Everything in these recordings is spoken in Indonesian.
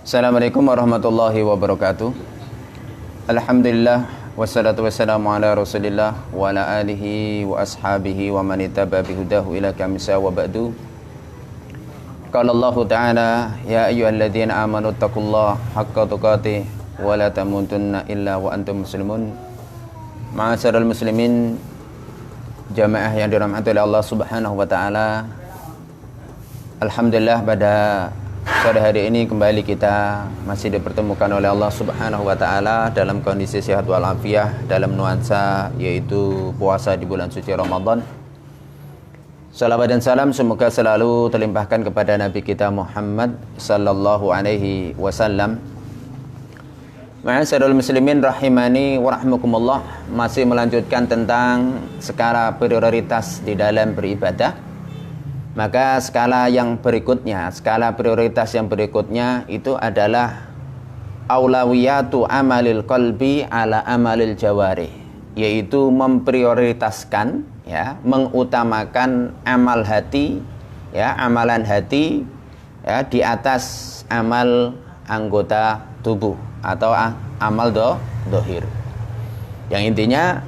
Assalamualaikum warahmatullahi wabarakatuh. Alhamdulillah wassalatu wassalamu ala Rasulillah wa ala alihi wa ashabihi wa man ittaba bihudahu ila kamisa wa ba'du. Qala Allah Ta'ala ya ayyuhalladzina amanu taqullaha haqqa tuqatih wa la tamutunna illa wa antum muslimun. Ma'asyiral muslimin, jamaah yang dirahmati oleh Allah Subhanahu wa taala. Alhamdulillah pada sore hari ini kembali kita masih dipertemukan oleh Allah Subhanahu wa taala dalam kondisi sehat walafiat, dalam nuansa yaitu puasa di bulan suci Ramadan. Salawat dan salam semoga selalu terlimpahkan kepada Nabi kita Muhammad sallallahu alaihi wasallam. Ma'asyiral muslimin rahimani wa rahmakumullah, masih melanjutkan tentang skala prioritas di dalam beribadah. Maka skala prioritas yang berikutnya itu adalah aulawiyatu amalil qalbi ala amalil jawarih, yaitu memprioritaskan, mengutamakan amal hati, amalan hati, di atas amal anggota tubuh atau amal dohir. Yang intinya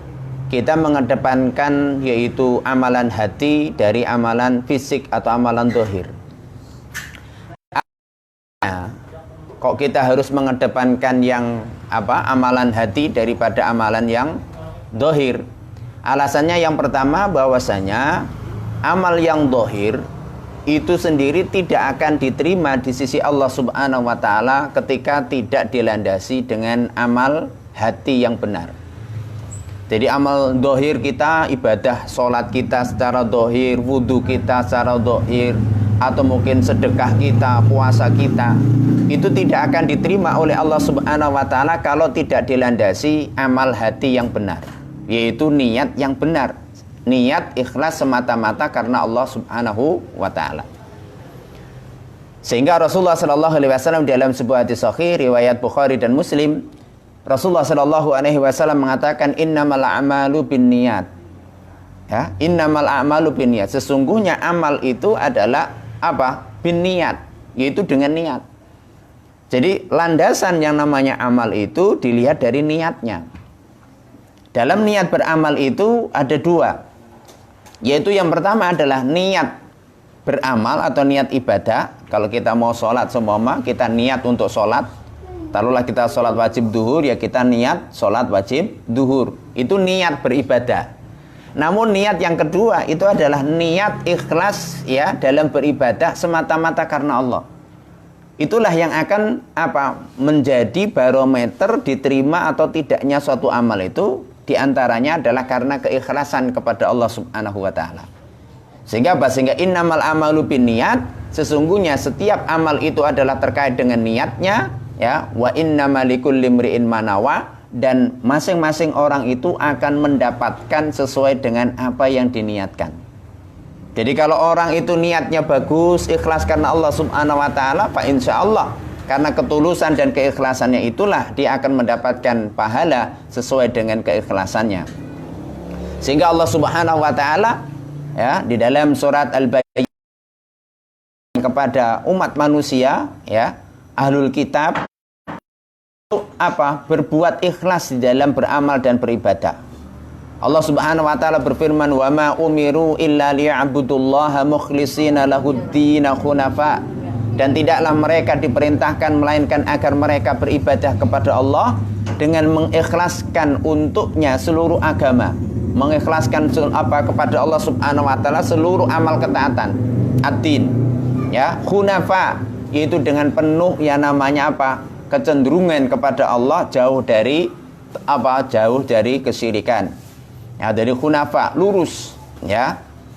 kita mengedepankan yaitu amalan hati dari amalan fisik atau amalan dohir. Kok kita harus mengedepankan yang amalan hati daripada amalan yang dohir? Alasannya yang pertama bahwasanya amal yang dohir itu sendiri tidak akan diterima di sisi Allah Subhanahu wa taala ketika tidak dilandasi dengan amal hati yang benar. Jadi amal dohir kita, ibadah sholat kita secara dohir, wudhu kita secara dohir, atau mungkin sedekah kita, puasa kita, itu tidak akan diterima oleh Allah Subhanahu wa taala kalau tidak dilandasi amal hati yang benar, yaitu niat yang benar, niat ikhlas semata-mata karena Allah Subhanahu wa taala. Sehingga Rasulullah sallallahu alaihi wasallam dalam sebuah hadis sahih riwayat Bukhari dan Muslim, Rasulullah sallallahu alaihi wasallam mengatakan innamal a'malu binniyat. Innamal a'malu binniyat. Sesungguhnya amal itu adalah binniyat, yaitu dengan niat. Jadi landasan yang namanya amal itu dilihat dari niatnya. Dalam niat beramal itu ada dua. Yaitu yang pertama adalah niat beramal atau niat ibadah. Kalau kita mau sholat seumpama kita niat untuk sholat, taruhlah kita sholat wajib duhur, ya kita niat sholat wajib duhur. Itu niat beribadah. Namun niat yang kedua itu adalah niat ikhlas dalam beribadah semata-mata karena Allah. Itulah yang akan menjadi barometer diterima atau tidaknya suatu amal itu, diantaranya adalah karena keikhlasan kepada Allah Subhanahu wa taala. Sehingga innamal amalu binniyat, sesungguhnya setiap amal itu adalah terkait dengan niatnya. Wa innamal likulli imri'in ma nawa, dan masing-masing orang itu akan mendapatkan sesuai dengan apa yang diniatkan. Jadi kalau orang itu niatnya bagus, ikhlas karena Allah Subhanahu wa taala, fa insyaallah karena ketulusan dan keikhlasannya itulah dia akan mendapatkan pahala sesuai dengan keikhlasannya. Sehingga Allah Subhanahu wa taala di dalam surat Al-Bayyinah kepada umat manusia, ahlul kitab, berbuat ikhlas di dalam beramal dan beribadah. Allah Subhanahu wa taala berfirman, "Wa ma umiru illa liya'budullaha mukhlishina lahud-din hunafa." Dan tidaklah mereka diperintahkan melainkan agar mereka beribadah kepada Allah dengan mengikhlaskan untuknya seluruh agama, mengikhlaskan kepada Allah Subhanahu wa taala seluruh amal ketaatan, ad-din, hunafa, yaitu dengan penuh yang namanya kecenderungan kepada Allah, jauh dari kesyirikan. Dari hunafa, lurus,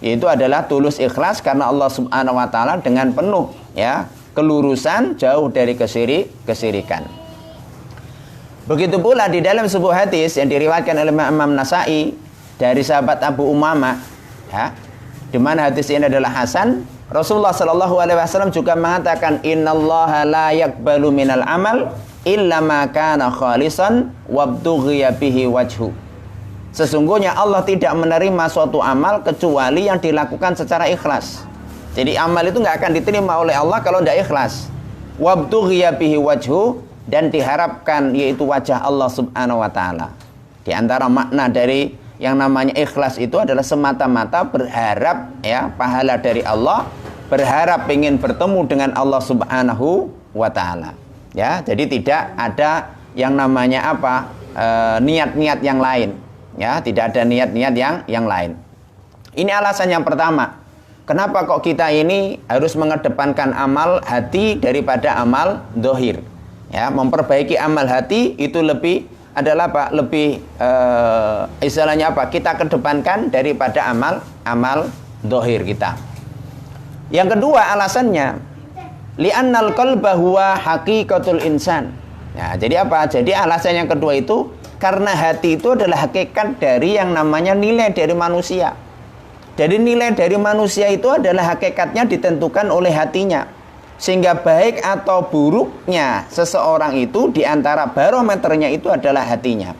yaitu adalah tulus ikhlas karena Allah Subhanahu wa taala dengan penuh kelurusan, jauh dari kesyirikan. Begitu pula di dalam sebuah hadis yang diriwayatkan oleh Imam Nasa'i dari sahabat Abu Umamah, di mana hadis ini adalah hasan. Rasulullah sallallahu alaihi wasallam juga mengatakan innallaha la yaqbalu minal amal illa ma kana khalisan wabtughiya bihi wajhu. Sesungguhnya Allah tidak menerima suatu amal kecuali yang dilakukan secara ikhlas. Jadi amal itu nggak akan diterima oleh Allah kalau tidak ikhlas. wabtughiya bihi wajhu, dan diharapkan yaitu wajah Allah Subhanahu wa taala. Di antara makna dari yang namanya ikhlas itu adalah semata-mata berharap ya pahala dari Allah, berharap ingin bertemu dengan Allah Subhanahu wa taala. Ya, jadi tidak ada yang namanya apa? Niat-niat yang lain. Ya, tidak ada niat-niat yang lain. Ini alasan yang pertama. Kenapa kok kita ini harus mengedepankan amal hati daripada amal dohir? Ya, memperbaiki amal hati itu lebih adalah apa? Lebih istilahnya apa? Kita kedepankan daripada amal dohir kita. Yang kedua alasannya, li'annal qalba huwa haqiqatul insan. Nah, jadi apa? Jadi alasan yang kedua itu karena hati itu adalah hakikat dari yang namanya nilai dari manusia. Jadi nilai dari manusia itu adalah hakikatnya ditentukan oleh hatinya. Sehingga baik atau buruknya seseorang itu diantara barometernya itu adalah hatinya.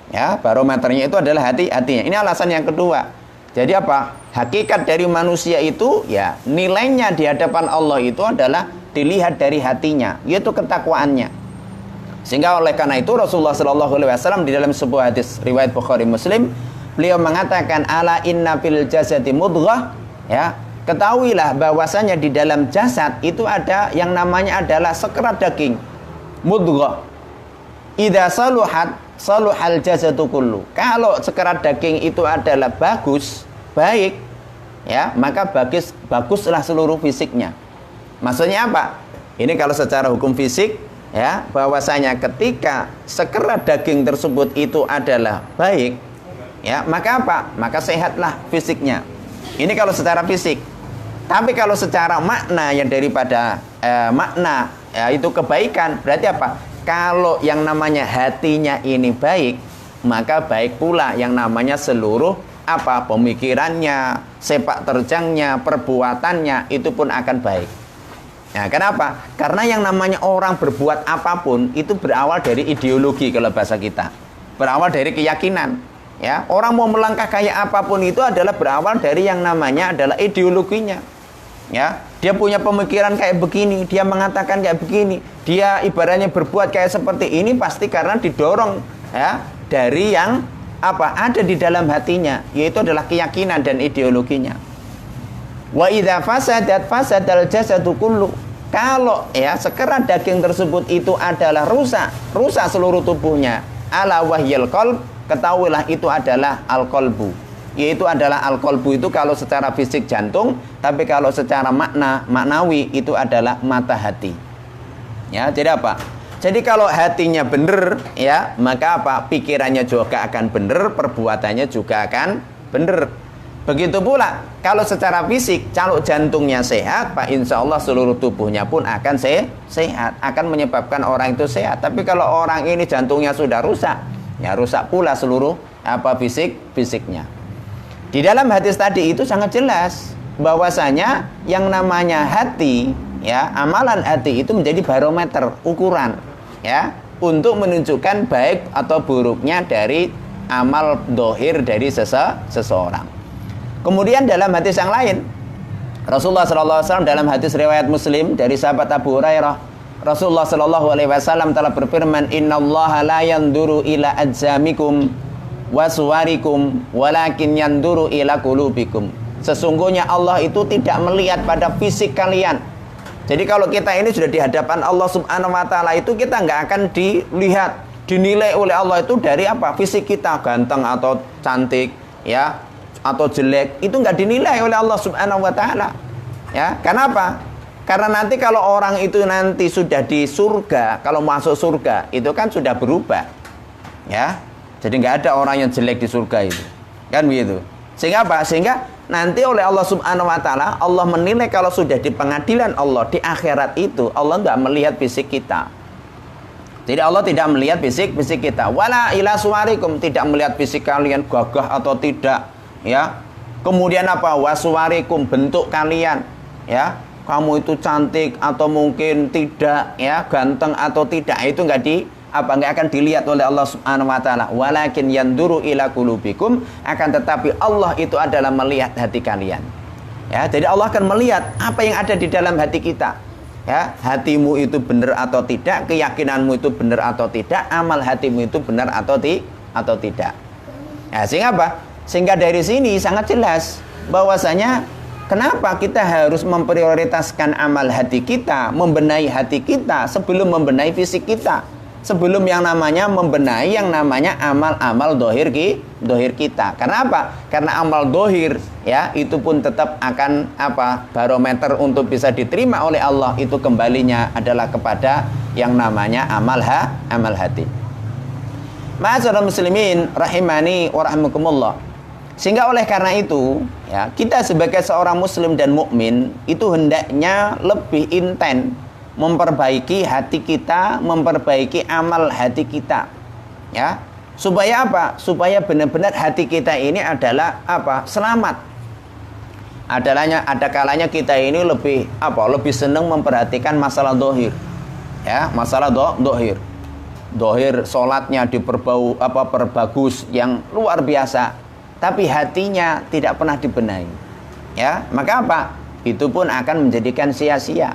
Ya, barometernya itu adalah hatinya. Ini alasan yang kedua. Jadi apa? Hakikat dari manusia itu ya nilainya di hadapan Allah itu adalah dilihat dari hatinya, yaitu ketakwaannya. Sehingga oleh karena itu Rasulullah SAW di dalam sebuah hadis riwayat Bukhari Muslim, beliau mengatakan ala inna fil jasadi mudghah, ya. Ketahuilah bahwasanya di dalam jasad itu ada yang namanya adalah sekerat daging, mudghah. Idza saluhat saluhal jasadu kullu. Kalau sekerat daging itu adalah bagus, baik, ya, maka baguslah seluruh fisiknya. Maksudnya apa? Ini kalau secara hukum fisik, ya, bahwasanya ketika sekerat daging tersebut itu adalah baik, ya, maka apa? Maka sehatlah fisiknya. Ini kalau secara fisik. Tapi kalau secara makna yang daripada makna ya, itu kebaikan, berarti apa? Kalau yang namanya hatinya ini baik, maka baik pula yang namanya seluruh apa? Pemikirannya, sepak terjangnya, perbuatannya itu pun akan baik. Nah, kenapa? Karena yang namanya orang berbuat apapun itu berawal dari ideologi kalau bahasa kita. Berawal dari keyakinan. Ya, orang mau melangkah kayak apapun itu adalah berawal dari yang namanya adalah ideologinya. Ya, dia punya pemikiran kayak begini, dia mengatakan kayak begini, dia ibaratnya berbuat kayak seperti ini pasti karena didorong ya dari yang apa ada di dalam hatinya, yaitu adalah keyakinan dan ideologinya. Wa idza fasadat fasadal jasadu kullu. Kalau ya sekerat daging tersebut itu adalah rusak seluruh tubuhnya. Ala wahyil qalb, ketahuilah itu adalah al-qalbu. Yaitu adalah al-qalbu itu kalau secara fisik jantung, tapi kalau secara maknawi itu adalah mata hati. Ya, jadi apa? Jadi kalau hatinya benar, ya, maka apa? Pikirannya juga akan benar, perbuatannya juga akan benar. Begitu pula kalau secara fisik, kalau jantungnya sehat, Pak, insya Allah seluruh tubuhnya pun akan sehat, akan menyebabkan orang itu sehat. Tapi kalau orang ini jantungnya sudah rusak, ya rusak pula seluruh apa fisiknya. Di dalam hadis tadi itu sangat jelas bahwasanya yang namanya hati, ya, amalan hati itu menjadi barometer, ukuran, ya, untuk menunjukkan baik atau buruknya dari amal dohir dari seseorang. Kemudian dalam hadis yang lain, Rasulullah SAW dalam hadis riwayat Muslim dari sahabat Abu Hurairah, Rasulullah SAW telah berfirman, Innallaha la yanduru ila ajzamikum wa suwarikum walakin yanduru ila qulubikum. Sesungguhnya Allah itu tidak melihat pada fisik kalian. Jadi kalau kita ini sudah di hadapan Allah Subhanahu wa taala itu kita nggak akan dinilai oleh Allah itu dari apa? Fisik kita ganteng atau cantik, ya, atau jelek, itu nggak dinilai oleh Allah Subhanahu wa taala. Ya, kenapa? Karena nanti kalau orang itu nanti sudah di surga, kalau masuk surga itu kan sudah berubah. Ya. Jadi nggak ada orang yang jelek di surga itu, kan begitu. Sehingga apa? Sehingga nanti oleh Allah Subhanahu Wa Taala Allah menilai kalau sudah di pengadilan Allah di akhirat itu Allah nggak melihat fisik kita. Jadi Allah tidak melihat fisik kita. Wala ila suwarikum, tidak melihat fisik kalian gagah atau tidak. Ya. Kemudian apa? Wasuwarikum, bentuk kalian. Ya. Kamu itu cantik atau mungkin tidak, ya, ganteng atau tidak, itu nggak akan dilihat oleh Allah Subhanahu wa taala. Walakin yanduru ila qulubikum, akan tetapi Allah itu adalah melihat hati kalian. Ya, jadi Allah akan melihat apa yang ada di dalam hati kita. ya, hatimu itu benar atau tidak, keyakinanmu itu benar atau tidak, amal hatimu itu benar atau tidak. Nah, sehingga apa? Sehingga dari sini sangat jelas bahwasanya kenapa kita harus memprioritaskan amal hati kita, membenahi hati kita sebelum membenahi fisik kita. Sebelum yang namanya membenahi yang namanya amal-amal dohir kita. Karena apa? Karena amal dohir ya itu pun tetap akan barometer untuk bisa diterima oleh Allah itu kembalinya adalah kepada yang namanya amal hati. Ma'asyiral muslimin rahimani wa rahimakumullah. Sehingga oleh karena itu ya kita sebagai seorang muslim dan mukmin itu hendaknya lebih intens memperbaiki hati kita, memperbaiki amal hati kita. Ya. Supaya apa? Supaya benar-benar hati kita ini adalah selamat. Ada kalanya kita ini lebih senang memperhatikan masalah dohir. Ya, masalah dohir. Dohir salatnya perbagus yang luar biasa, tapi hatinya tidak pernah dibenahi. Ya, maka apa? Itu pun akan menjadikan sia-sia.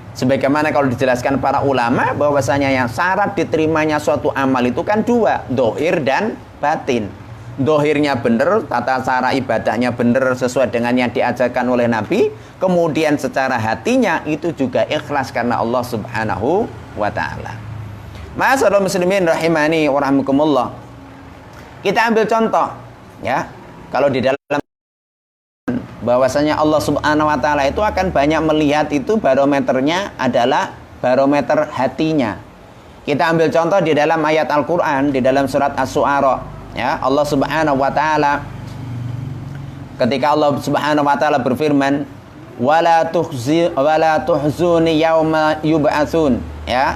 Sebagaimana kalau dijelaskan para ulama bahwasanya yang syarat diterimanya suatu amal itu kan dua, dohir dan batin. Dohirnya benar, tata cara ibadahnya benar sesuai dengan yang diajarkan oleh Nabi. Kemudian secara hatinya itu juga ikhlas karena Allah Subhanahu wa ta'ala. Ma'asyiral muslimin rahimani wa rahimakumullah. Kita ambil contoh ya. Kalau di dalam bahwasanya Allah Subhanahu wa ta'ala itu akan banyak melihat itu barometernya adalah barometer hatinya. Kita ambil contoh di dalam ayat Al-Qur'an di dalam surat Asy-Syu'ara ya, Allah Subhanahu wa ta'ala ketika Allah Subhanahu wa ta'ala berfirman wala tuhzuni yauma yub'atsun ya,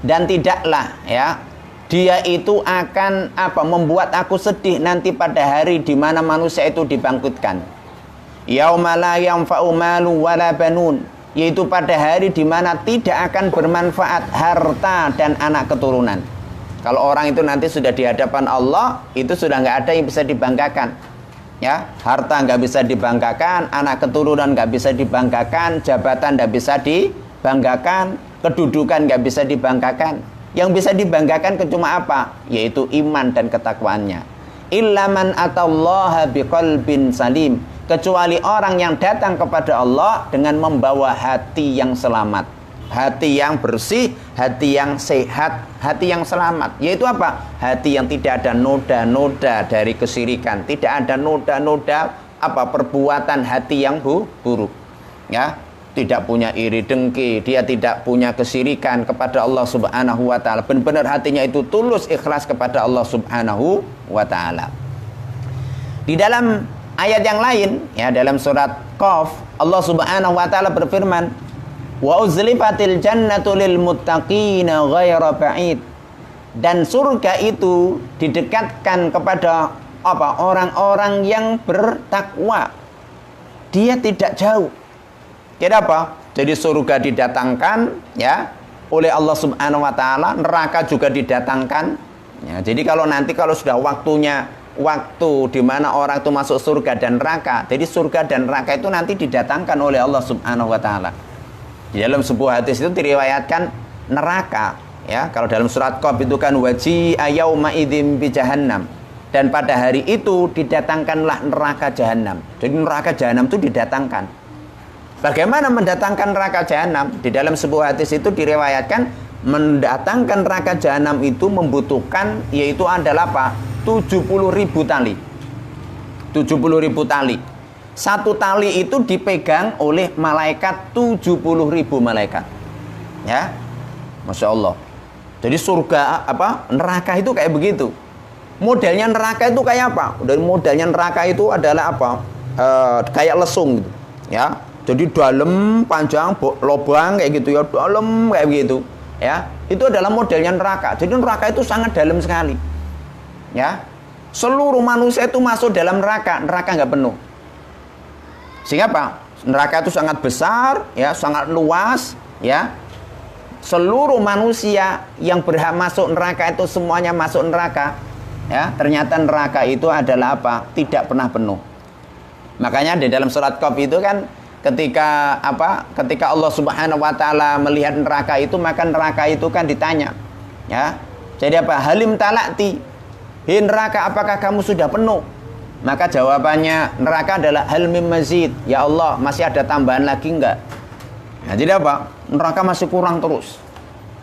dan tidaklah ya dia itu akan membuat aku sedih nanti pada hari di mana manusia itu dibangkitkan. Yauma la yanfa'u malu wala banun, yaitu pada hari di mana tidak akan bermanfaat harta dan anak keturunan. Kalau orang itu nanti sudah di hadapan Allah, itu sudah nggak ada yang bisa dibanggakan. Ya, harta nggak bisa dibanggakan, anak keturunan nggak bisa dibanggakan, jabatan nggak bisa dibanggakan, kedudukan nggak bisa dibanggakan. Yang bisa dibanggakan cuma apa? Yaitu iman dan ketakwaannya. Illa man atallaha biqalbin salim, kecuali orang yang datang kepada Allah dengan membawa hati yang selamat, hati yang bersih, hati yang sehat, hati yang selamat. Yaitu apa? Hati yang tidak ada noda-noda dari kesyirikan, tidak ada noda-noda perbuatan hati yang buruk. Ya, tidak punya iri dengki, dia tidak punya kesyirikan kepada Allah Subhanahu wa ta'ala. Benar-benar hatinya itu tulus ikhlas kepada Allah Subhanahu wa ta'ala. Di dalam ayat yang lain ya, dalam surat Qaf Allah Subhanahu wa ta'ala berfirman wa uzlifatil jannatu lil muttaqina ghaira ba'id, dan surga itu didekatkan kepada orang-orang yang bertakwa, dia tidak jauh. Kenapa? Jadi surga didatangkan ya oleh Allah Subhanahu wa ta'ala, neraka juga didatangkan ya. Jadi kalau sudah waktu di mana orang itu masuk surga dan neraka, jadi surga dan neraka itu nanti didatangkan oleh Allah Subhanahu wa ta'ala. Di dalam sebuah hadis itu diriwayatkan neraka ya, kalau dalam surat Qaf itu kan waji'a yauma idzin bi jahannam, dan pada hari itu didatangkanlah neraka jahanam. Jadi neraka jahanam itu didatangkan. Bagaimana mendatangkan neraka jahanam? Di dalam sebuah hadis itu diriwayatkan mendatangkan neraka jahanam itu membutuhkan, yaitu adalah 70.000 tali. 70.000 tali. Satu tali itu dipegang oleh malaikat 70.000 malaikat. Ya. Masya Allah. Jadi surga neraka itu kayak begitu. Modelnya neraka itu kayak apa? Dan modelnya neraka itu adalah kayak lesung gitu. Ya. Jadi dalam, panjang, lubang kayak gitu ya, dalam kayak begitu. Ya, itu adalah modelnya neraka. Jadi neraka itu sangat dalam sekali. Ya, seluruh manusia itu masuk dalam neraka nggak penuh. Sehingga apa? Neraka itu sangat besar, ya, sangat luas, ya. Seluruh manusia yang berhak masuk neraka itu semuanya masuk neraka. Ya, ternyata neraka itu adalah Tidak pernah penuh. Makanya di dalam surat Qaf itu kan ketika ketika Allah Subhanahu wa taala melihat neraka itu, maka neraka itu kan ditanya, ya. Jadi apa? Halim talati. Hei neraka, apakah kamu sudah penuh? Maka jawabannya neraka adalah hal mim mazid. Ya Allah, masih ada tambahan lagi enggak? Nah, jadi apa? Neraka masih kurang terus.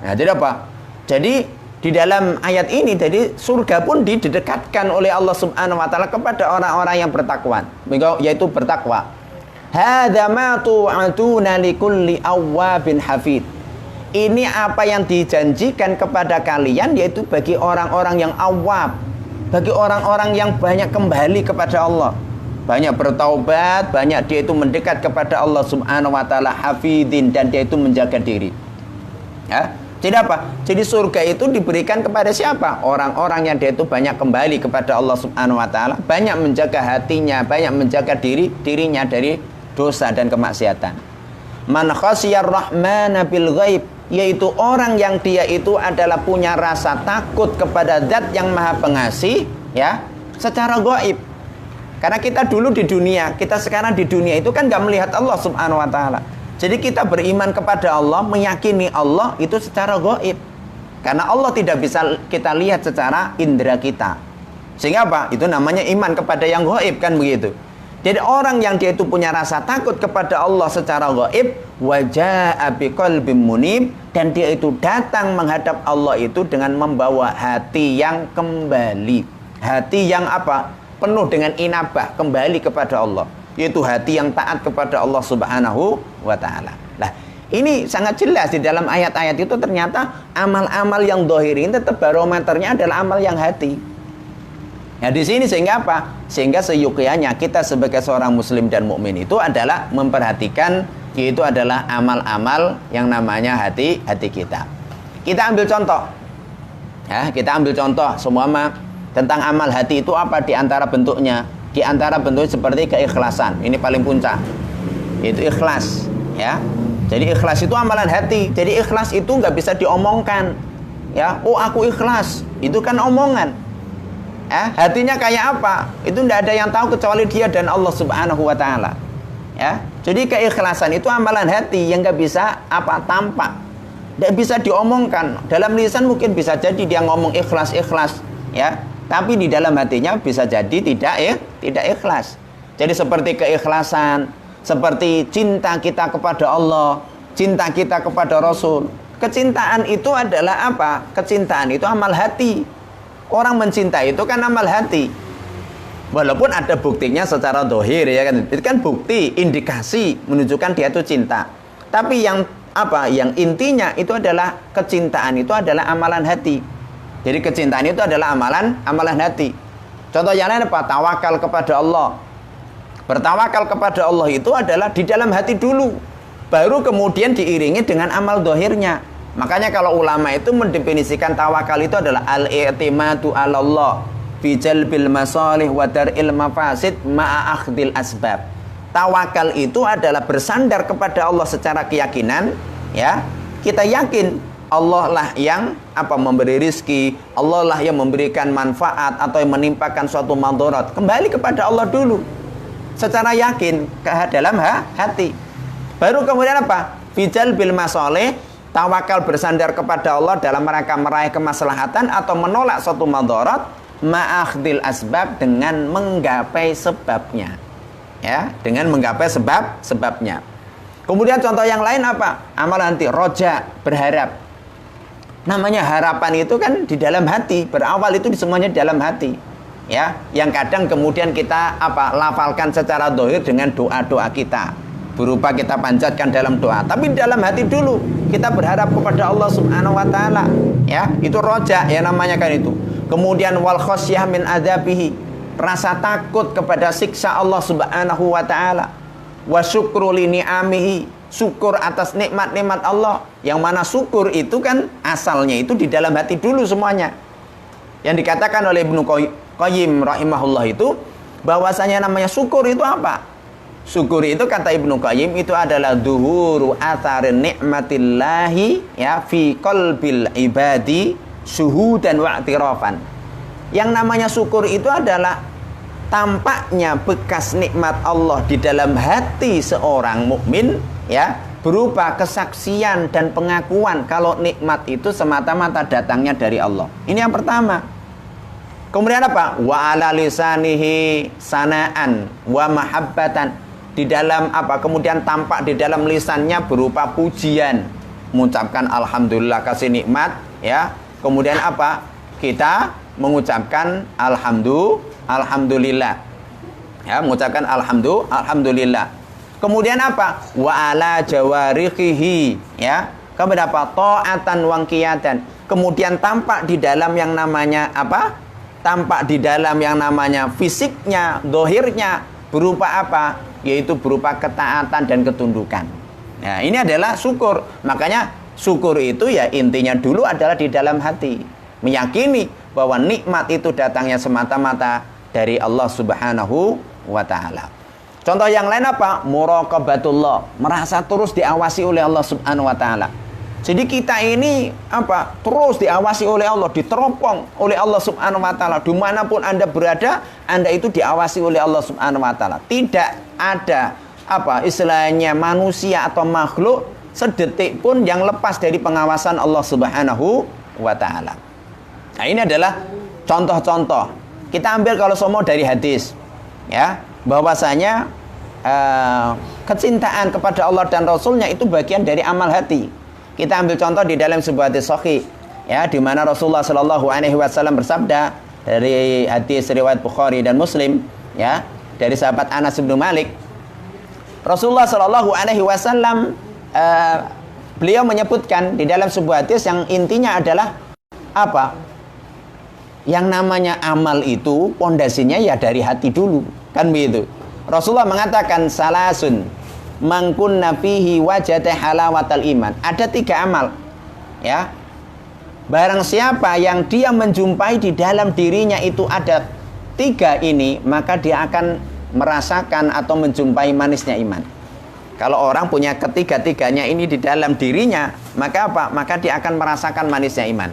Nah, jadi apa? Jadi di dalam ayat ini, jadi surga pun didekatkan oleh Allah Subhanahu wa taala kepada orang-orang yang bertakwa, yaitu bertakwa. Hadza ma tu'atuna likulli awwabin hafid. Ini apa yang dijanjikan kepada kalian, yaitu bagi orang-orang yang awwab, bagi orang-orang yang banyak kembali kepada Allah, banyak bertaubat, banyak dia itu mendekat kepada Allah Subhanahu wa taala, hafidin, dan dia itu menjaga diri. Ya. Jadi apa? Jadi surga itu diberikan kepada siapa? Orang-orang yang dia itu banyak kembali kepada Allah Subhanahu wa taala, banyak menjaga hatinya, banyak menjaga dirinya dari dosa dan kemaksiatan. Man khasyar rahmana bil ghaib, yaitu orang yang dia itu adalah punya rasa takut kepada Zat yang Maha Pengasih, ya, secara gaib. Karena kita dulu di dunia, kita sekarang di dunia itu kan nggak melihat Allah Subhanahu wa taala. Jadi kita beriman kepada Allah, meyakini Allah itu secara gaib. Karena Allah tidak bisa kita lihat secara indera kita. Sehingga apa? Itu namanya iman kepada yang gaib, kan begitu. Jadi orang yang dia itu punya rasa takut kepada Allah secara gaib, waja'a biqalbin munib, dan dia itu datang menghadap Allah itu dengan membawa hati yang kembali. Hati yang apa? Penuh dengan inabah, kembali kepada Allah. Yaitu hati yang taat kepada Allah Subhanahu wa ta'ala. Nah, ini sangat jelas di dalam ayat-ayat itu, ternyata amal-amal yang dohir ini tetap barometernya adalah amal yang hati. Nah, di sini sehingga apa? Sehingga seyukianya kita sebagai seorang muslim dan mukmin itu adalah memperhatikan, yaitu adalah amal-amal yang namanya hati kita. Kita ambil contoh. Ya, kita ambil contoh semua tentang amal hati itu apa di antara bentuknya. Di antara bentuk seperti keikhlasan, ini paling puncak, yaitu ikhlas, ya. Jadi ikhlas itu amalan hati. Jadi ikhlas itu nggak bisa diomongkan, ya. Oh, aku ikhlas, itu kan omongan. Hatinya kayak apa? Itu nggak ada yang tahu kecuali dia dan Allah Subhanahu wa taala, ya. Jadi keikhlasan itu amalan hati yang nggak bisa tampak, nggak bisa diomongkan. Dalam lisan mungkin bisa jadi dia ngomong ikhlas, ya. Tapi di dalam hatinya bisa jadi tidak ikhlas. Jadi seperti keikhlasan, seperti cinta kita kepada Allah, cinta kita kepada Rasul. Kecintaan itu adalah apa? Kecintaan itu amal hati. Orang mencintai itu kan amal hati. Walaupun ada buktinya secara dohir, ya kan? Itu kan bukti, indikasi menunjukkan dia itu cinta. Tapi yang intinya itu adalah kecintaan itu adalah amalan hati. Jadi kecintaan itu adalah amalan hati. Contoh yang lain apa? Tawakal kepada Allah. Bertawakal kepada Allah itu adalah di dalam hati dulu, baru kemudian diiringi dengan amal dohirnya. Makanya kalau ulama itu mendefinisikan tawakal itu adalah al-i'timadu 'ala Allah fi jalbil masalih wa dar'il mafasid ma'a akhdil asbab. Tawakal itu adalah bersandar kepada Allah secara keyakinan, ya. Kita yakin Allah lah yang memberi rizki, Allah lah yang memberikan manfaat atau yang menimpakan suatu madharat. Kembali kepada Allah dulu secara yakin ke dalam hati. Baru kemudian apa? Fijal bil masoleh, tawakal bersandar kepada Allah dalam rangka meraih kemaslahatan atau menolak suatu madharat, ma'akhdil asbab, dengan menggapai sebabnya. Ya, dengan menggapai sebabnya. Kemudian contoh yang lain apa? Amalan hati, roja, berharap. Namanya harapan itu kan di dalam hati, berawal itu semuanya di dalam hati, ya. Yang kadang kemudian kita lafalkan secara dohir dengan doa-doa kita, berupa kita panjatkan dalam doa. Tapi di dalam hati dulu kita berharap kepada Allah Subhanahu wa taala, ya. Itu roja, ya namanya kan itu. Kemudian wal khosyah min adzabihi, rasa takut kepada siksa Allah Subhanahu wa taala. Wa syukru li ni'amihi, syukur atas nikmat-nikmat Allah. Yang mana syukur itu kan asalnya itu di dalam hati dulu semuanya. Yang dikatakan oleh Ibnu Qayyim rahimahullah itu bahwasanya namanya syukur itu apa? Syukur itu kata Ibnu Qayyim itu adalah duhuru atharin ni'matillahi, ya, fi qalbil ibadi syuhudan wa i'tirafan. Yang namanya syukur itu adalah tampaknya bekas nikmat Allah di dalam hati seorang mukmin, ya, berupa kesaksian dan pengakuan kalau nikmat itu semata-mata datangnya dari Allah. Ini yang pertama. Kemudian apa? Wa ala lisanihi sanaan wa mahabbatan. Di dalam apa? Kemudian tampak di dalam lisannya berupa pujian, mengucapkan alhamdulillah kasih nikmat, ya. Kemudian apa? Kita mengucapkan alhamdulillah. Ya, mengucapkan alhamdulillah. Kemudian apa? Wa ala jawarihi, ya. Kemudian apa? Ta'atan wa qiyatan. Kemudian tampak di dalam yang namanya apa? Tampak di dalam yang namanya fisiknya, dohirnya berupa apa? Yaitu berupa ketaatan dan ketundukan. Nah, ini adalah syukur. Makanya syukur itu ya intinya dulu adalah di dalam hati, meyakini bahwa nikmat itu datangnya semata-mata dari Allah Subhanahu wa ta'ala. Contoh yang lain apa? Muraqabatullah, merasa terus diawasi oleh Allah Subhanahu wa ta'ala. Jadi kita ini apa? Terus diawasi oleh Allah, diteropong oleh Allah Subhanahu wa ta'ala. Dimanapun Anda berada, Anda itu diawasi oleh Allah Subhanahu wa ta'ala. Tidak ada apa istilahnya manusia atau makhluk sedetik pun yang lepas dari pengawasan Allah Subhanahu wa ta'ala. Nah, ini adalah contoh-contoh. Kita ambil kalau semua dari hadis, ya, bahwasanya kecintaan kepada Allah dan Rasulnya itu bagian dari amal hati. Kita ambil contoh di dalam sebuah hadis sahih, ya, di mana Rasulullah Shallallahu Alaihi Wasallam bersabda dari hadis riwayat Bukhari dan Muslim, ya, dari sahabat Anas bin Malik. Rasulullah Shallallahu Alaihi Wasallam beliau menyebutkan di dalam sebuah hadis yang intinya adalah apa? Yang namanya amal itu pondasinya ya dari hati dulu, kan begitu. Rasulullah mengatakan salasun mangkunna fihi wajada halawatal iman. Ada 3 amal, ya. Barang siapa yang dia menjumpai di dalam dirinya itu ada 3 ini, maka dia akan merasakan atau menjumpai manisnya iman. Kalau orang punya ketiga-tiganya ini di dalam dirinya, maka apa? Maka dia akan merasakan manisnya iman.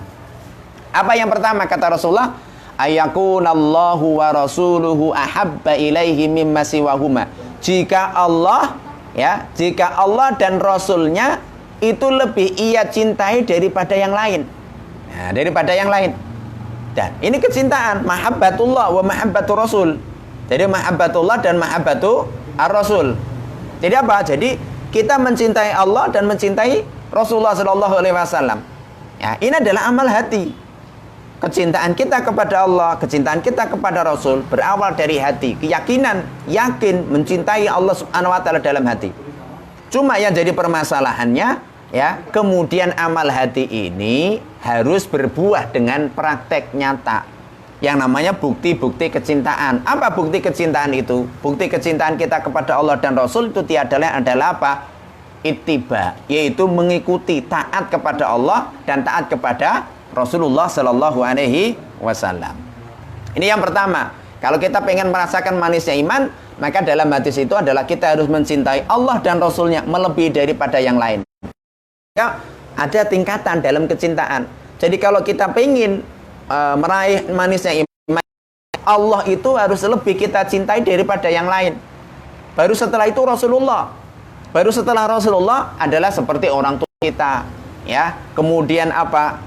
Apa yang pertama kata Rasulullah? Ayakunallahu wa rasuluhu ahabba ilaihi mimma siwahuma. Jika Allah, ya, jika Allah dan Rasulnya itu lebih ia cintai daripada yang lain. Nah, daripada yang lain. Dan ini kecintaan, mahabbatullah wa mahabbatu rasul. Jadi mahabbatullah dan mahabbatu ar-rasul. Jadi apa? Jadi kita mencintai Allah dan mencintai Rasulullah sallallahu alaihi wasallam. Ya, ini adalah amal hati. Kecintaan kita kepada Allah, kecintaan kita kepada Rasul berawal dari hati, keyakinan, yakin mencintai Allah Subhanahu wa taala dalam hati. Cuma yang jadi permasalahannya, ya, kemudian amal hati ini harus berbuah dengan praktek nyata. Yang namanya bukti-bukti kecintaan. Apa bukti kecintaan itu? Bukti kecintaan kita kepada Allah dan Rasul itu tiadalah adalah apa? Ittiba, yaitu mengikuti, taat kepada Allah dan taat kepada Rasulullah Sallallahu Alaihi Wasallam. Ini yang pertama. Kalau kita pengen merasakan manisnya iman, maka dalam hadis itu adalah kita harus mencintai Allah dan Rasulnya melebihi daripada yang lain. Ya, ada tingkatan dalam kecintaan. Jadi kalau kita pengen meraih manisnya iman, Allah itu harus lebih kita cintai daripada yang lain. Baru setelah itu Rasulullah. Baru setelah Rasulullah adalah seperti orang tua kita, ya. Kemudian apa?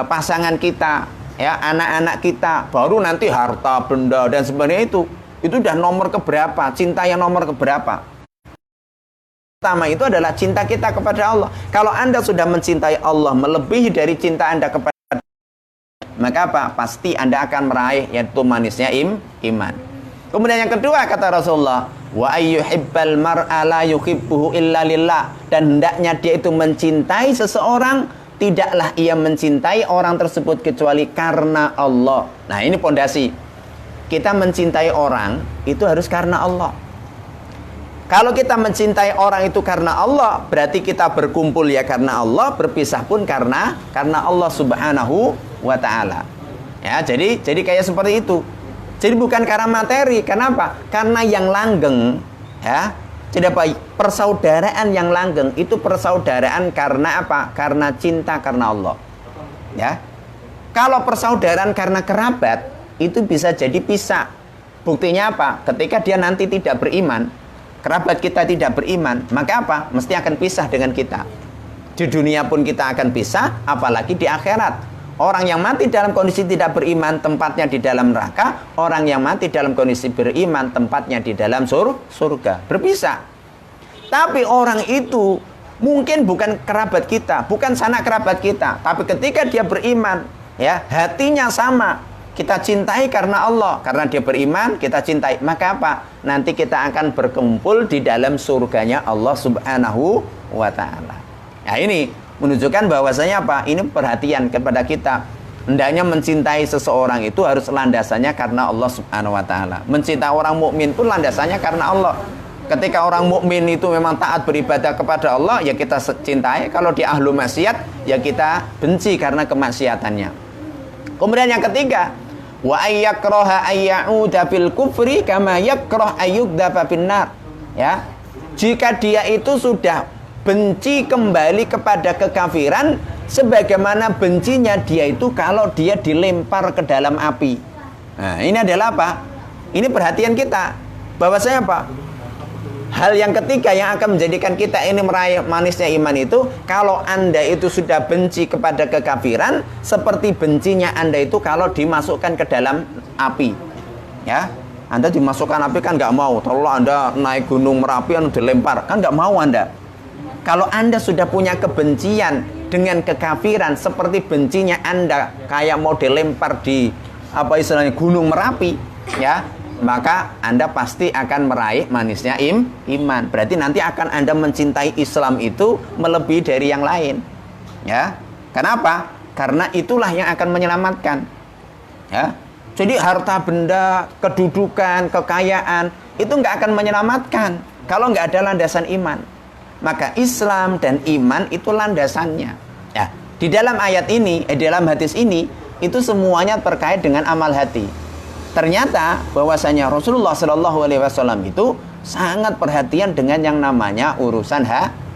Pasangan kita, ya, anak-anak kita, baru nanti harta, benda dan sebagainya itu udah nomor keberapa, cinta yang nomor keberapa. Pertama itu adalah cinta kita kepada Allah. Kalau Anda sudah mencintai Allah melebihi dari cinta Anda kepada, maka apa? Pasti Anda akan meraih yaitu manisnya iman. Kemudian yang kedua kata Rasulullah, wa ayyuhibbal mar'a la yuhibbuhu illa lillah, dan hendaknya dia itu mencintai seseorang, tidaklah ia mencintai orang tersebut kecuali karena Allah. Nah, ini pondasi. Kita mencintai orang itu harus karena Allah. Kalau kita mencintai orang itu karena Allah, berarti kita berkumpul ya karena Allah, berpisah pun karena Allah Subhanahu wa taala. Ya, jadi kayak seperti itu. Jadi bukan karena materi. Kenapa? Karena yang langgeng, ya. Jadi apa? Persaudaraan yang langgeng itu persaudaraan karena apa? Karena cinta karena Allah. Ya. Kalau persaudaraan karena kerabat itu bisa jadi pisah. Buktinya apa? Ketika dia nanti tidak beriman, kerabat kita tidak beriman, maka apa? Mesti akan pisah dengan kita. Di dunia pun kita akan pisah, apalagi di akhirat. Orang yang mati dalam kondisi tidak beriman, tempatnya di dalam neraka. Orang yang mati dalam kondisi beriman, tempatnya di dalam surga. Berpisah. Tapi orang itu mungkin bukan kerabat kita, bukan sanak kerabat kita. Tapi ketika dia beriman, ya, hatinya sama. Kita cintai karena Allah. Karena dia beriman, kita cintai. Maka apa? Nanti kita akan berkumpul di dalam surganya Allah Subhanahu wa ta'ala. Nah, ini menunjukkan bahwasanya apa? Ini perhatian kepada kita. Hendaknya mencintai seseorang itu harus landasannya karena Allah Subhanahu wa taala. Mencintai orang mukmin pun landasannya karena Allah. Ketika orang mukmin itu memang taat beribadah kepada Allah, ya kita cintai. Kalau dia ahlu maksiat, ya kita benci karena kemaksiatannya. Kemudian yang ketiga, wa ayyakraha ayyauda fil kufri kama yakrah ayyuqdhafa finnar. Ya. Jika dia itu sudah benci kembali kepada kekafiran sebagaimana bencinya dia itu kalau dia dilempar ke dalam api. Nah, ini adalah apa? Ini perhatian kita. Bahwasanya apa? Hal yang ketiga yang akan menjadikan kita ini meraih manisnya iman itu, kalau Anda itu sudah benci kepada kekafiran seperti bencinya Anda itu kalau dimasukkan ke dalam api. Ya. Anda dimasukkan api kan nggak mau. Kalau Anda naik gunung Merapi Anda dilempar, kan nggak mau Anda. Kalau Anda sudah punya kebencian dengan kekafiran seperti bencinya Anda kayak mau dilempar di apa istilahnya gunung Merapi, ya, maka Anda pasti akan meraih manisnya iman. Berarti nanti akan Anda mencintai Islam itu melebihi dari yang lain. Ya. Kenapa? Karena itulah yang akan menyelamatkan. Ya. Jadi harta benda, kedudukan, kekayaan itu nggak akan menyelamatkan kalau nggak ada landasan iman. Maka Islam dan iman itu landasannya. Ya, di dalam ayat ini, dalam hadis ini, itu semuanya terkait dengan amal hati. Ternyata bahwasanya Rasulullah Shallallahu Alaihi Wasallam itu sangat perhatian dengan yang namanya urusan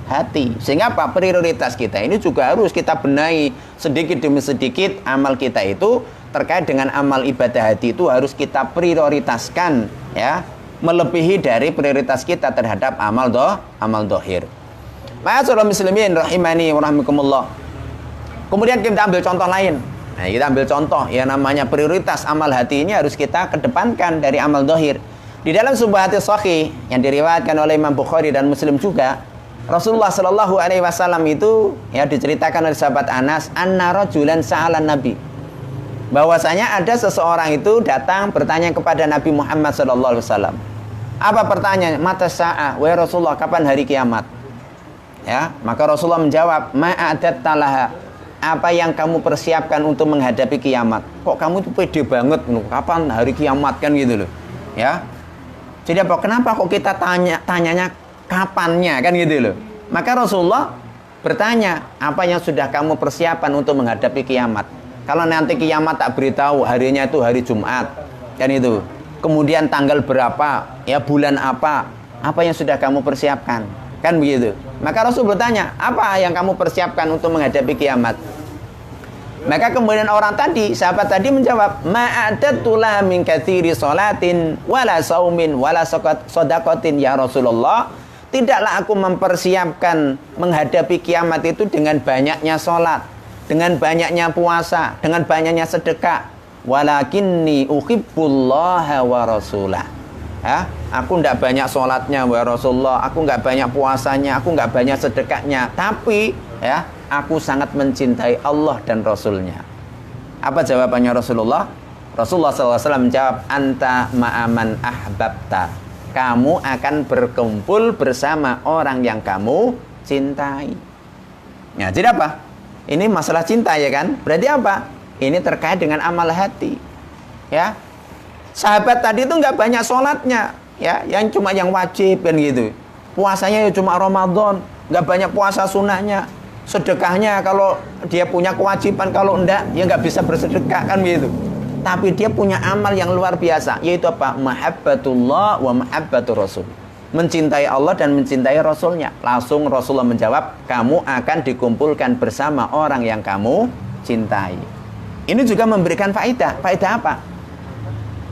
hati. Sehingga apa? Prioritas kita ini juga harus kita benahi sedikit demi sedikit. Amal kita itu terkait dengan amal ibadah hati itu harus kita prioritaskan, ya, melebihi dari prioritas kita terhadap amal dohir. Ma'asyiral muslimin rahimani wa rahimakumullah. Kemudian kita ambil contoh lain. Nah, kita ambil contoh yang namanya prioritas amal hati ini harus kita kedepankan dari amal dohir. Di dalam sebuah hadis sahih yang diriwayatkan oleh Imam Bukhari dan Muslim juga, Rasulullah Shallallahu Alaihi Wasallam itu ya diceritakan oleh sahabat Anas, anna rajulan sa'alan Nabi. Bahwasanya ada seseorang itu datang bertanya kepada Nabi Muhammad Shallallahu Alaihi Wasallam. Apa pertanyaan? Mata sa'ah, wahai Rasulullah, kapan hari kiamat? Ya, maka Rasulullah menjawab, ma'adat talaha, apa yang kamu persiapkan untuk menghadapi kiamat? Kok kamu itu pede banget, kapan hari kiamat kan gitu loh, ya? Jadi apa? Kenapa kok kita tanyanya kapannya kan gitu loh? Maka Rasulullah bertanya, apa yang sudah kamu persiapan untuk menghadapi kiamat? Kalau nanti kiamat tak beritahu harinya itu hari Jumat, kan itu. Kemudian tanggal berapa, ya bulan apa yang sudah kamu persiapkan? Kan begitu. Maka Rasul bertanya, apa yang kamu persiapkan untuk menghadapi kiamat? Maka kemudian orang tadi, sahabat tadi menjawab, ma'adatullah min katsiri salatin wala saumin wala shadaqatin ya Rasulullah. Tidaklah aku mempersiapkan menghadapi kiamat itu dengan banyaknya salat, dengan banyaknya puasa, dengan banyaknya sedekah. Walakinni uhibbullaha wa rasulah. Ya, aku tidak banyak sholatnya wa Rasulullah, aku nggak banyak puasanya, aku nggak banyak sedekahnya, tapi ya aku sangat mencintai Allah dan Rasulnya. Apa jawabannya Rasulullah? Rasulullah SAW menjawab, anta ma'aman ahbabta, kamu akan berkumpul bersama orang yang kamu cintai. Ya, jadi apa? Ini masalah cinta ya kan? Berarti apa? Ini terkait dengan amal hati. Ya. Sahabat tadi itu nggak banyak sholatnya, ya, yang cuma yang wajib kan gitu. Puasanya ya cuma Ramadan, nggak banyak puasa sunnahnya. Sedekahnya kalau dia punya kewajiban, kalau enggak ya nggak bisa bersedekah kan gitu. Tapi dia punya amal yang luar biasa, yaitu apa? Mahabbatullah wa mahabbatur Rasul. Mencintai Allah dan mencintai Rasulnya. Langsung Rasulullah menjawab, kamu akan dikumpulkan bersama orang yang kamu cintai. Ini juga memberikan faedah. Faedah apa?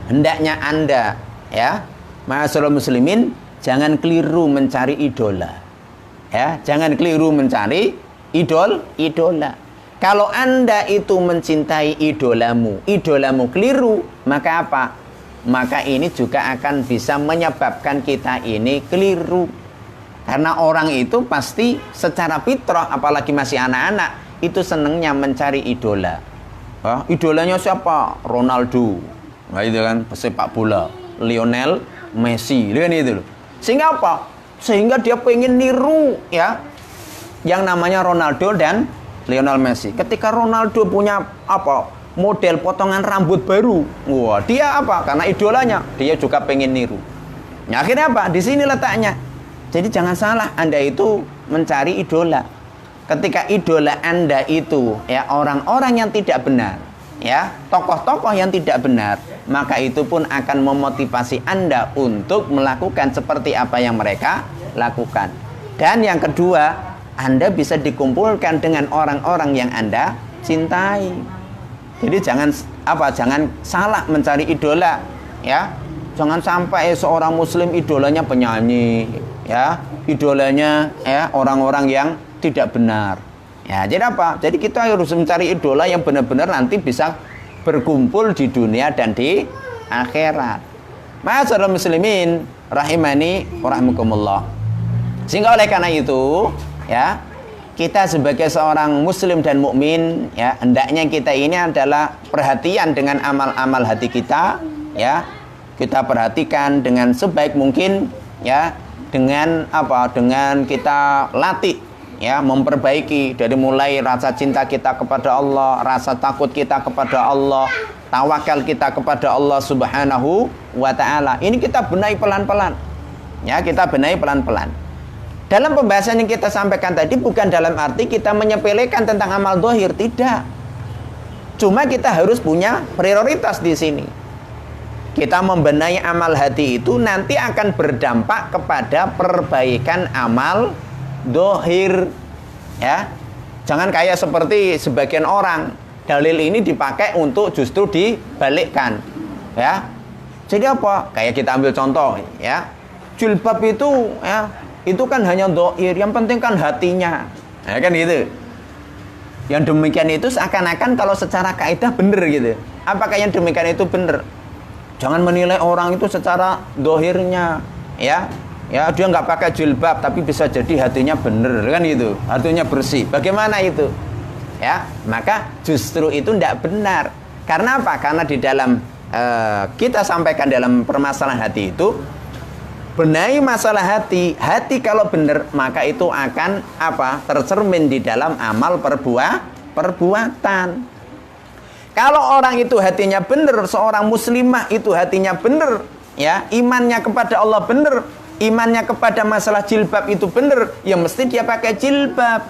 hendaknya Anda, ya, ma'asyiral muslimin, jangan keliru mencari idola. Ya, jangan keliru mencari idola. Kalau Anda itu mencintai idolamu keliru, maka apa? Maka ini juga akan bisa menyebabkan kita ini keliru. Karena orang itu pasti secara fitrah, apalagi masih anak-anak, itu senangnya mencari idola. Idolanya siapa? Ronaldo. Nah, itu kan pesepak bola. Lionel Messi, kan itu loh. Sehingga apa? Sehingga dia pengen niru, ya, yang namanya Ronaldo dan Lionel Messi. Ketika Ronaldo punya apa? Model potongan rambut baru. Wah, dia apa? Karena idolanya, dia juga pengen niru. Nah, akhirnya apa? Di sini letaknya. Jadi jangan salah, Anda itu mencari idola. Ketika idola Anda itu, ya, orang-orang yang tidak benar, ya, tokoh-tokoh yang tidak benar, maka itu pun akan memotivasi Anda untuk melakukan seperti apa yang mereka lakukan. Dan yang kedua, Anda bisa dikumpulkan dengan orang-orang yang Anda cintai. Jadi jangan salah mencari idola, ya. Jangan sampai seorang muslim idolanya penyanyi, ya, idolanya, ya, orang-orang yang tidak benar. Ya, jadi apa? Jadi kita harus mencari idola yang benar-benar nanti bisa berkumpul di dunia dan di akhirat. Ma'asyiral muslimin rahimani wa rahimakumullah. Sehingga oleh karena itu, ya, kita sebagai seorang muslim dan mukmin, ya, hendaknya kita ini adalah perhatian dengan amal-amal hati kita, ya. Kita perhatikan dengan sebaik mungkin, ya, dengan apa? Dengan kita latih, ya, memperbaiki dari mulai rasa cinta kita kepada Allah, rasa takut kita kepada Allah, tawakal kita kepada Allah Subhanahu wa taala. Ini kita benahi pelan-pelan. Ya, kita benahi pelan-pelan. Dalam pembahasan yang kita sampaikan tadi bukan dalam arti kita menyepelekan tentang amal zahir, tidak. Cuma kita harus punya prioritas di sini. Kita membenahi amal hati itu nanti akan berdampak kepada perbaikan amal zahir, ya. Jangan kayak seperti sebagian orang, dalil ini dipakai untuk justru dibalikkan, ya. Jadi apa? Kayak kita ambil contoh, ya. Jilbab itu, ya, itu kan hanya zahir, yang penting kan hatinya, ya kan gitu. Yang demikian itu seakan-akan kalau secara kaidah benar gitu. Apakah yang demikian itu benar? Jangan menilai orang itu secara zahirnya, ya. Ya, dia nggak pakai jilbab tapi bisa jadi hatinya benar, kan gitu. Hatinya bersih. Bagaimana itu? Ya, maka justru itu tidak benar. Karena apa? Karena di dalam kita sampaikan dalam permasalahan hati itu, benahi masalah hati. Hati kalau benar, maka itu akan apa? Tercermin di dalam amal perbuatan. Kalau orang itu hatinya benar, seorang muslimah itu hatinya benar, ya, imannya kepada Allah benar, imannya kepada masalah jilbab itu benar, ya mesti dia pakai jilbab.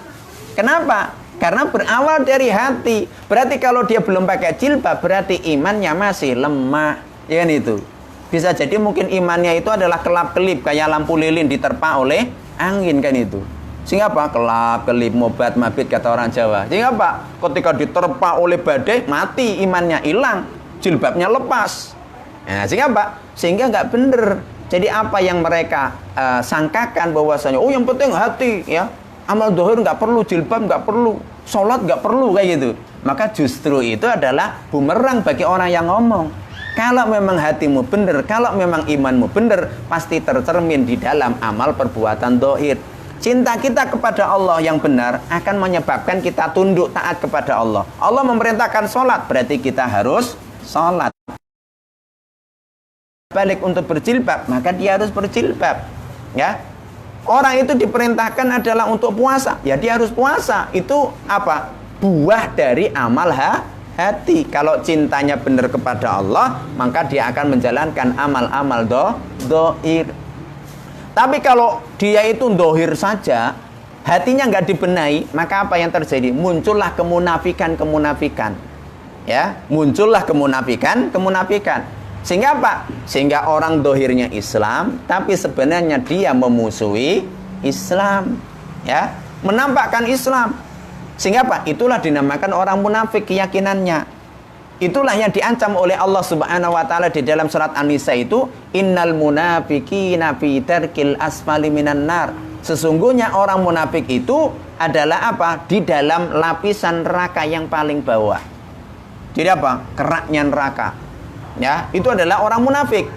Kenapa? Karena berawal dari hati. Berarti kalau dia belum pakai jilbab, berarti imannya masih lemah, ya kan itu. Bisa jadi mungkin imannya itu adalah kelap-kelip kayak lampu lilin diterpa oleh angin, kan itu. Sehingga apa? Kelap-kelip, mobat mabit kata orang Jawa. Sehingga apa? Ketika diterpa oleh badai, mati imannya, hilang, jilbabnya lepas. Nah, sehingga apa? Sehingga nggak bener. Jadi apa yang mereka sangkakan bahwasanya, oh yang penting hati, ya, amal zahir nggak perlu, jilbab nggak perlu, sholat nggak perlu, kayak gitu. Maka justru itu adalah bumerang bagi orang yang ngomong. Kalau memang hatimu bener, kalau memang imanmu bener, pasti tercermin di dalam amal perbuatan zahir. Cinta kita kepada Allah yang benar akan menyebabkan kita tunduk taat kepada Allah. Allah memerintahkan sholat, berarti kita harus sholat. Balik untuk berjilbab, maka dia harus berjilbab, ya. Orang itu diperintahkan adalah untuk puasa, ya dia harus puasa. Itu apa? Buah dari amal hati. Kalau cintanya benar kepada Allah, maka dia akan menjalankan amal-amal zahir. Tapi kalau dia itu zahir saja, hatinya nggak dibenahi, maka apa yang terjadi? Muncullah kemunafikan. Ya, muncullah kemunafikan. Sehingga apa? Sehingga orang zahirnya Islam, tapi sebenarnya dia memusuhi Islam, ya, menampakkan Islam. Sehingga apa? Itulah dinamakan orang munafik keyakinannya. Itulah yang diancam oleh Allah Subhanahu wa taala di dalam surat An-Nisa itu, innal munafiqina fi darkil asfali minan nar. Sesungguhnya orang munafik itu adalah apa? Di dalam lapisan neraka yang paling bawah. Jadi apa? Keraknya neraka. Ya, itu adalah orang munafik.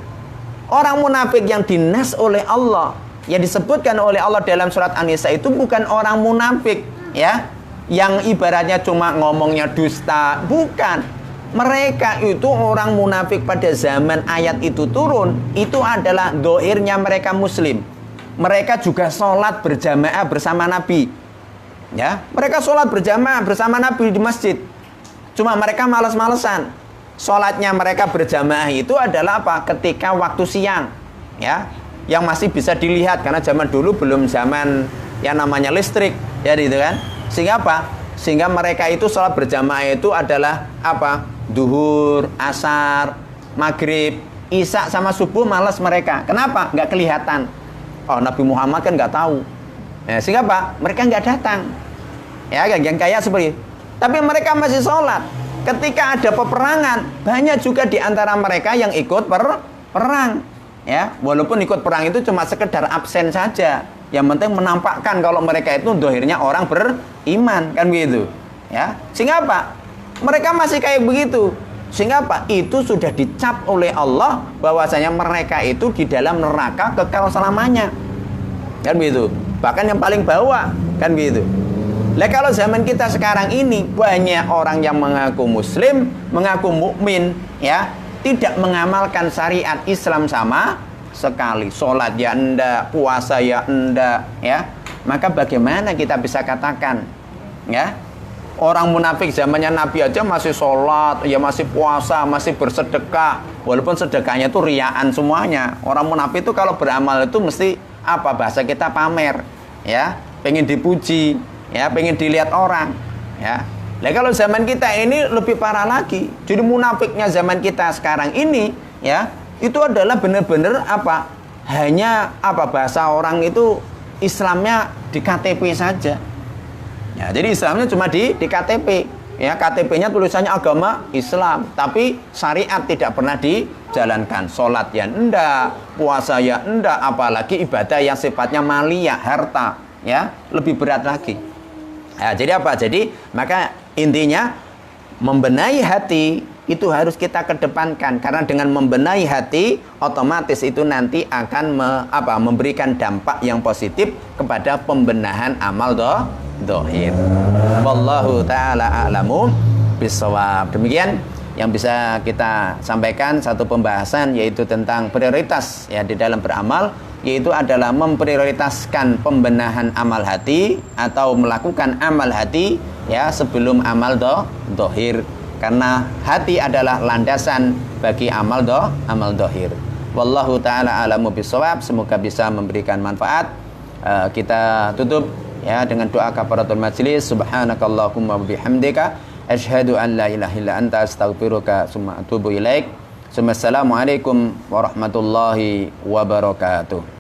Orang munafik yang dinas oleh Allah, yang disebutkan oleh Allah dalam surat An-Nisa itu bukan orang munafik, ya, yang ibaratnya cuma ngomongnya dusta, bukan. Mereka itu orang munafik pada zaman ayat itu turun, itu adalah dohirnya mereka muslim. Mereka juga sholat berjamaah bersama Nabi. Ya, mereka sholat berjamaah bersama Nabi di masjid. Cuma mereka malas-malesan. Sholatnya mereka berjamaah itu adalah apa? Ketika waktu siang, ya, yang masih bisa dilihat karena zaman dulu belum zaman yang namanya listrik, ya gitu kan. Sehingga apa? Sehingga mereka itu sholat berjamaah itu adalah apa? Duhur, asar, maghrib, isya sama subuh malas mereka. Kenapa? Nggak kelihatan. Oh, Nabi Muhammad kan nggak tahu. Ya, sehingga apa? Mereka nggak datang. Ya, yang kayak seperti itu. Tapi mereka masih sholat. Ketika ada peperangan, banyak juga di antara mereka yang ikut perang. Ya, walaupun ikut perang itu cuma sekedar absen saja. Yang penting menampakkan kalau mereka itu dohirnya orang beriman, kan begitu. Ya, sehingga apa? Mereka masih kayak begitu. Sehingga apa? Itu sudah dicap oleh Allah bahwasanya mereka itu di dalam neraka kekal selamanya. Kan begitu. Bahkan yang paling bawah, kan begitu. Lah kalau zaman kita sekarang ini banyak orang yang mengaku muslim, mengaku mukmin, ya, tidak mengamalkan syariat Islam sama sekali. Salat ya enggak, puasa ya enggak, ya. Maka bagaimana kita bisa katakan, ya? Orang munafik zamannya Nabi aja masih sholat, ya masih puasa, masih bersedekah. Walaupun sedekahnya itu riaan semuanya. Orang munafik itu kalau beramal itu mesti apa, bahasa kita pamer, ya, pengen dipuji, ya, pengen dilihat orang, ya. Nah kalau zaman kita ini lebih parah lagi. Jadi munafiknya zaman kita sekarang ini, ya, itu adalah benar-benar apa? Hanya apa, bahasa orang itu Islamnya di KTP saja. Ya, jadi Islamnya cuma di KTP, ya, KTP-nya tulisannya agama Islam, tapi syariat tidak pernah dijalankan. Sholat ya enggak, puasa ya enggak, apalagi ibadah yang sifatnya maliyah, harta, ya, lebih berat lagi. Ya, jadi apa? Jadi maka intinya membenahi hati itu harus kita kedepankan, karena dengan membenahi hati otomatis itu nanti akan memberikan dampak yang positif kepada pembenahan amal dohir. Wallahu ta'ala a'lamu bisawab. Demikian yang bisa kita sampaikan, satu pembahasan yaitu tentang prioritas, ya, di dalam beramal, yaitu adalah memprioritaskan pembenahan amal hati atau melakukan amal hati, ya, sebelum amal dohir, karena hati adalah landasan bagi amal dohir. Wallahu ta'ala a'lamu bisawab. Semoga bisa memberikan manfaat. Kita tutup, ya, dengan doa kafaratul majlis. Subhanakallahumma wabihamdika asyhadu an la ilaha illa anta astaghfiruka summa atubu ilaik. Assalamualaikum warahmatullahi wabarakatuh.